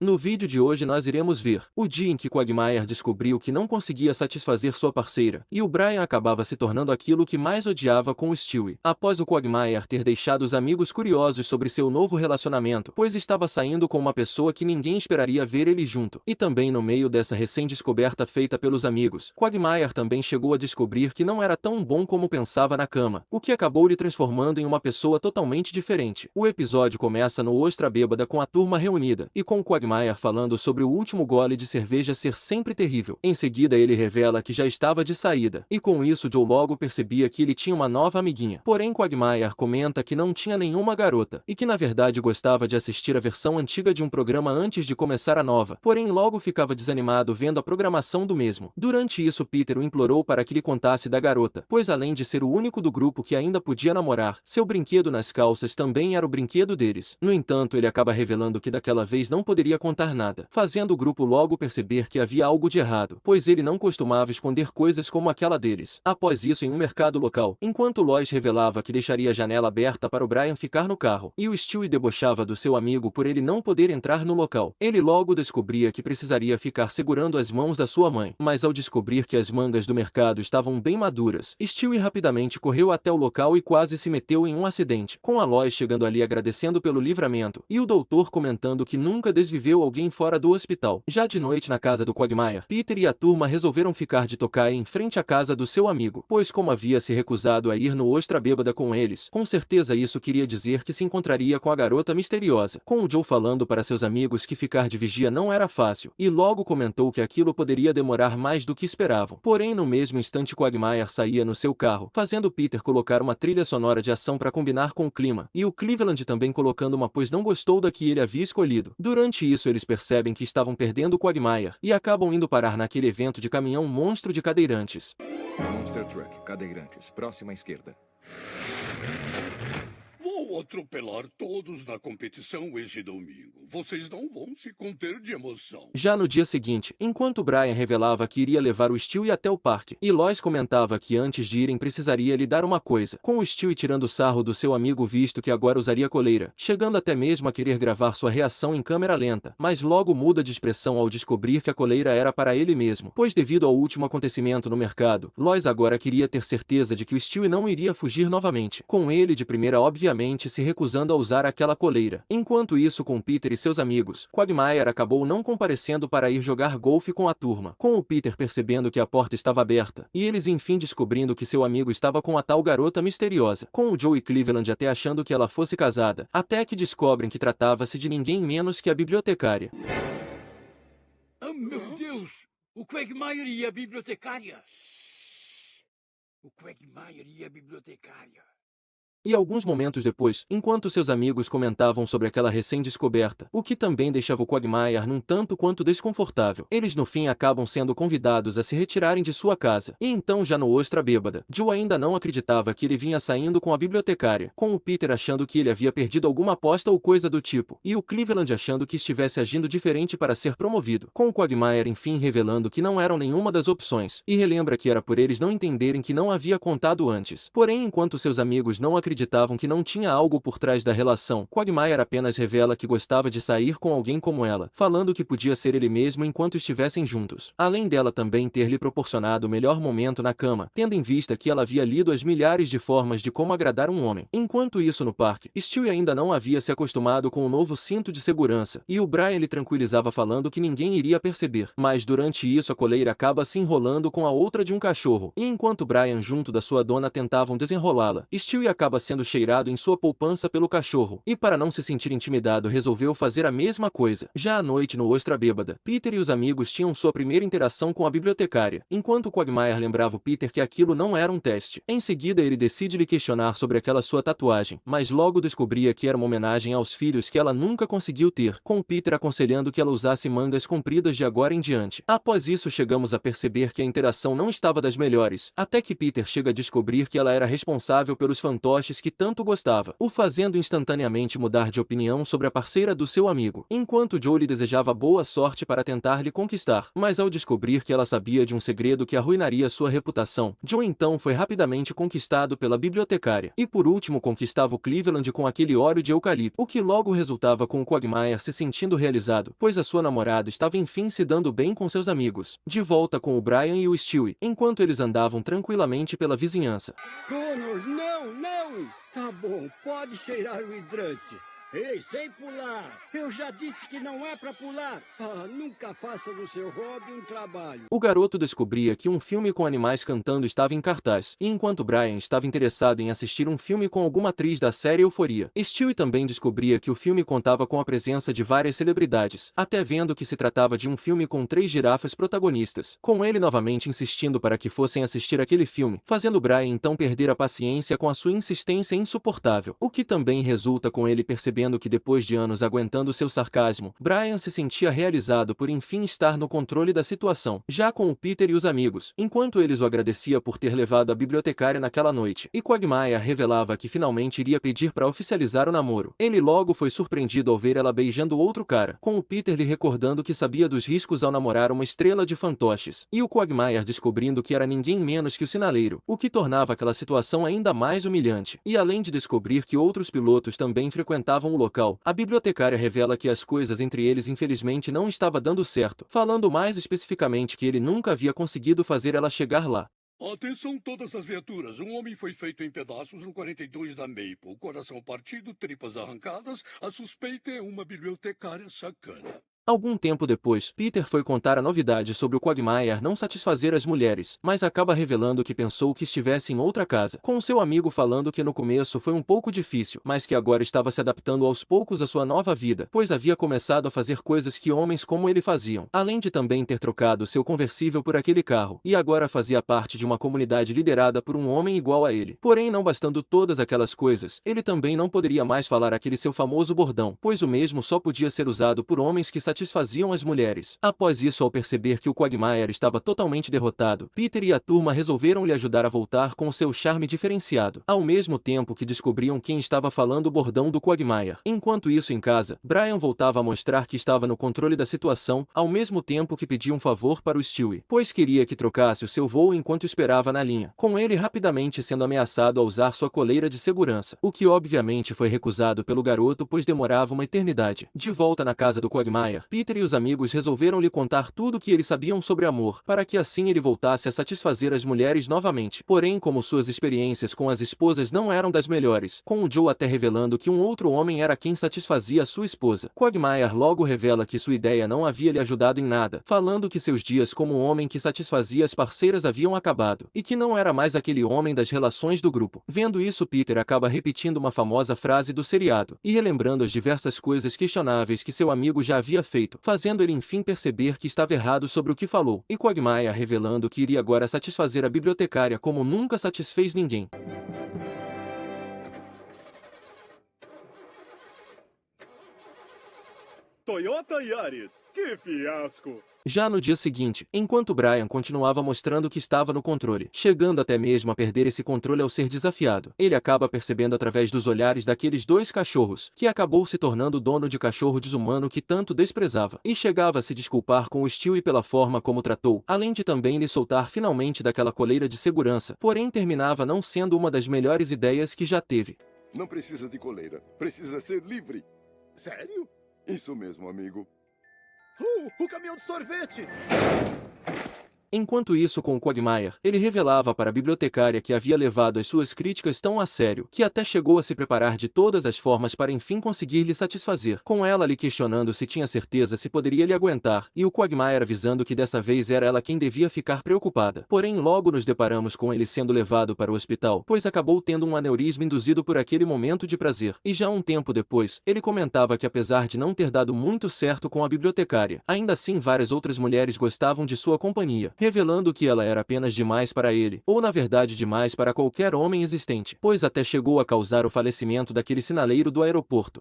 No vídeo de hoje nós iremos ver o dia em que Quagmire descobriu que não conseguia satisfazer sua parceira, e o Brian acabava se tornando aquilo que mais odiava com o Stewie. Após o Quagmire ter deixado os amigos curiosos sobre seu novo relacionamento, pois estava saindo com uma pessoa que ninguém esperaria ver ele junto. E também no meio dessa recém-descoberta feita pelos amigos, Quagmire também chegou a descobrir que não era tão bom como pensava na cama, o que acabou lhe transformando em uma pessoa totalmente diferente. O episódio começa no Ostra Bêbada com a turma reunida, e com Quagmire falando sobre o último gole de cerveja ser sempre terrível. Em seguida ele revela que já estava de saída, e com isso Joe logo percebia que ele tinha uma nova amiguinha. Porém Quagmire comenta que não tinha nenhuma garota, e que na verdade gostava de assistir a versão antiga de um programa antes de começar a nova, porém logo ficava desanimado vendo a programação do mesmo. Durante isso Peter o implorou para que lhe contasse da garota, pois além de ser o único do grupo que ainda podia namorar, seu brinquedo nas calças também era o brinquedo deles. No entanto ele acaba revelando que daquela vez não poderia contar nada, fazendo o grupo logo perceber que havia algo de errado, pois ele não costumava esconder coisas como aquela deles. Após isso em um mercado local, enquanto Lois revelava que deixaria a janela aberta para o Brian ficar no carro, e o Stewie debochava do seu amigo por ele não poder entrar no local, ele logo descobria que precisaria ficar segurando as mãos da sua mãe, mas ao descobrir que as mangas do mercado estavam bem maduras, Stewie rapidamente correu até o local e quase se meteu em um acidente, com a Lois chegando ali agradecendo pelo livramento, e o doutor comentando que nunca desviveu alguém fora do hospital. Já de noite na casa do Quagmire, Peter e a turma resolveram ficar de tocaia em frente à casa do seu amigo, pois como havia se recusado a ir no Ostra Bêbada com eles, com certeza isso queria dizer que se encontraria com a garota misteriosa. Com o Joe falando para seus amigos que ficar de vigia não era fácil, e logo comentou que aquilo poderia demorar mais do que esperavam. Porém no mesmo instante Quagmire saía no seu carro, fazendo Peter colocar uma trilha sonora de ação para combinar com o clima, e o Cleveland também colocando uma pois não gostou da que ele havia escolhido. Durante isso eles percebem que estavam perdendo o Quagmire, e acabam indo parar naquele evento de caminhão monstro de cadeirantes. Monster Truck, cadeirantes, próxima à esquerda. Vou atropelar todos na competição este domingo. Vocês não vão se conter de emoção. Já no dia seguinte, enquanto Brian revelava que iria levar o Stewie até o parque, e Lois comentava que antes de irem precisaria lhe dar uma coisa, com o Stewie tirando sarro do seu amigo visto que agora usaria coleira, chegando até mesmo a querer gravar sua reação em câmera lenta, mas logo muda de expressão ao descobrir que a coleira era para ele mesmo, pois devido ao último acontecimento no mercado, Lois agora queria ter certeza de que o Stewie não iria fugir novamente, com ele de primeira obviamente se recusando a usar aquela coleira. Enquanto isso com Peter e seus amigos, Quagmire acabou não comparecendo para ir jogar golfe com a turma, com o Peter percebendo que a porta estava aberta, e eles enfim descobrindo que seu amigo estava com a tal garota misteriosa, com o Joe e Cleveland até achando que ela fosse casada, até que descobrem que tratava-se de ninguém menos que a bibliotecária. Oh, meu Deus! O Quagmire e a bibliotecária! O Quagmire e a bibliotecária! E alguns momentos depois, enquanto seus amigos comentavam sobre aquela recém-descoberta, o que também deixava o Quagmire num tanto quanto desconfortável, eles no fim acabam sendo convidados a se retirarem de sua casa. E então já no Ostra Bêbada, Joe ainda não acreditava que ele vinha saindo com a bibliotecária, com o Peter achando que ele havia perdido alguma aposta ou coisa do tipo, e o Cleveland achando que estivesse agindo diferente para ser promovido, com o Quagmire enfim revelando que não eram nenhuma das opções, e relembra que era por eles não entenderem que não havia contado antes. Porém enquanto seus amigos não acreditavam que não tinha algo por trás da relação, Quagmire apenas revela que gostava de sair com alguém como ela, falando que podia ser ele mesmo enquanto estivessem juntos, além dela também ter lhe proporcionado o melhor momento na cama, tendo em vista que ela havia lido as milhares de formas de como agradar um homem. Enquanto isso no parque, Stewie ainda não havia se acostumado com o novo cinto de segurança, e o Brian lhe tranquilizava falando que ninguém iria perceber, mas durante isso a coleira acaba se enrolando com a outra de um cachorro, e enquanto Brian junto da sua dona tentavam desenrolá-la, Stewie acaba sendo cheirado em sua poupança pelo cachorro, e para não se sentir intimidado resolveu fazer a mesma coisa. Já à noite no Ostra Bêbada, Peter e os amigos tinham sua primeira interação com a bibliotecária, enquanto Quagmire lembrava o Peter que aquilo não era um teste. Em seguida ele decide lhe questionar sobre aquela sua tatuagem, mas logo descobria que era uma homenagem aos filhos que ela nunca conseguiu ter, com Peter aconselhando que ela usasse mangas compridas de agora em diante. Após isso chegamos a perceber que a interação não estava das melhores, até que Peter chega a descobrir que ela era responsável pelos fantoches fantoches que tanto gostava, o fazendo instantaneamente mudar de opinião sobre a parceira do seu amigo. Enquanto Joe lhe desejava boa sorte para tentar lhe conquistar, mas ao descobrir que ela sabia de um segredo que arruinaria sua reputação, Joe então foi rapidamente conquistado pela bibliotecária. E por último conquistava o Cleveland com aquele óleo de eucalipto, o que logo resultava com o Quagmire se sentindo realizado, pois a sua namorada estava enfim se dando bem com seus amigos, de volta com o Brian e o Stewie, enquanto eles andavam tranquilamente pela vizinhança. Connor, não, não! Tá bom, pode cheirar o hidrante. Ei, sem pular! Eu já disse que não é pra pular! Ah, nunca faça do seu hobby um trabalho. O garoto descobria que um filme com animais cantando estava em cartaz, e enquanto Brian estava interessado em assistir um filme com alguma atriz da série Euforia, Stewie também descobria que o filme contava com a presença de várias celebridades, até vendo que se tratava de um filme com 3 girafas protagonistas, com ele novamente insistindo para que fossem assistir aquele filme, fazendo Brian então perder a paciência com a sua insistência insuportável, o que também resulta com ele percebendo que depois de anos aguentando seu sarcasmo, Brian se sentia realizado por enfim estar no controle da situação, já com o Peter e os amigos, enquanto eles o agradecia por ter levado a bibliotecária naquela noite, e Quagmire revelava que finalmente iria pedir para oficializar o namoro. Ele logo foi surpreendido ao ver ela beijando outro cara, com o Peter lhe recordando que sabia dos riscos ao namorar uma estrela de fantoches, e o Quagmire descobrindo que era ninguém menos que o sinaleiro, o que tornava aquela situação ainda mais humilhante. E além de descobrir que outros pilotos também frequentavam o local, a bibliotecária revela que as coisas entre eles infelizmente não estava dando certo, falando mais especificamente que ele nunca havia conseguido fazer ela chegar lá. Atenção todas as viaturas. Um homem foi feito em pedaços no 42 da Maple. Coração partido, tripas arrancadas. A suspeita é uma bibliotecária sacana. Algum tempo depois, Peter foi contar a novidade sobre o Quagmire não satisfazer as mulheres, mas acaba revelando que pensou que estivesse em outra casa, com seu amigo falando que no começo foi um pouco difícil, mas que agora estava se adaptando aos poucos à sua nova vida, pois havia começado a fazer coisas que homens como ele faziam, além de também ter trocado seu conversível por aquele carro, e agora fazia parte de uma comunidade liderada por um homem igual a ele. Porém, não bastando todas aquelas coisas, ele também não poderia mais falar aquele seu famoso bordão, pois o mesmo só podia ser usado por homens que satisfaziam as mulheres. Após isso, ao perceber que o Quagmire estava totalmente derrotado, Peter e a turma resolveram lhe ajudar a voltar com seu charme diferenciado, ao mesmo tempo que descobriam quem estava falando o bordão do Quagmire. Enquanto isso em casa, Brian voltava a mostrar que estava no controle da situação, ao mesmo tempo que pedia um favor para o Stewie, pois queria que trocasse o seu voo enquanto esperava na linha, com ele rapidamente sendo ameaçado a usar sua coleira de segurança, o que obviamente foi recusado pelo garoto pois demorava uma eternidade. De volta na casa do Quagmire, Peter e os amigos resolveram lhe contar tudo o que eles sabiam sobre amor, para que assim ele voltasse a satisfazer as mulheres novamente. Porém, como suas experiências com as esposas não eram das melhores, com o Joe até revelando que um outro homem era quem satisfazia a sua esposa, Quagmire logo revela que sua ideia não havia lhe ajudado em nada, falando que seus dias como um homem que satisfazia as parceiras haviam acabado, e que não era mais aquele homem das relações do grupo. Vendo isso, Peter acaba repetindo uma famosa frase do seriado, e relembrando as diversas coisas questionáveis que seu amigo já havia feito, fazendo ele enfim perceber que estava errado sobre o que falou, e Quagmire revelando que iria agora satisfazer a bibliotecária como nunca satisfez ninguém. Toyota Yaris, que fiasco! Já no dia seguinte, enquanto Brian continuava mostrando que estava no controle, chegando até mesmo a perder esse controle ao ser desafiado, ele acaba percebendo através dos olhares daqueles dois cachorros, que acabou se tornando o dono de cachorro desumano que tanto desprezava, e chegava a se desculpar com o Stewie pela forma como tratou, além de também lhe soltar finalmente daquela coleira de segurança, porém terminava não sendo uma das melhores ideias que já teve. Não precisa de coleira, precisa ser livre. Sério? Isso mesmo, amigo. O caminhão de sorvete! Enquanto isso, com o Quagmire, ele revelava para a bibliotecária que havia levado as suas críticas tão a sério, que até chegou a se preparar de todas as formas para enfim conseguir lhe satisfazer, com ela lhe questionando se tinha certeza se poderia lhe aguentar, e o Quagmire avisando que dessa vez era ela quem devia ficar preocupada. Porém, logo nos deparamos com ele sendo levado para o hospital, pois acabou tendo um aneurisma induzido por aquele momento de prazer, e já um tempo depois, ele comentava que apesar de não ter dado muito certo com a bibliotecária, ainda assim várias outras mulheres gostavam de sua companhia, revelando que ela era apenas demais para ele, ou na verdade demais para qualquer homem existente, pois até chegou a causar o falecimento daquele sinaleiro do aeroporto.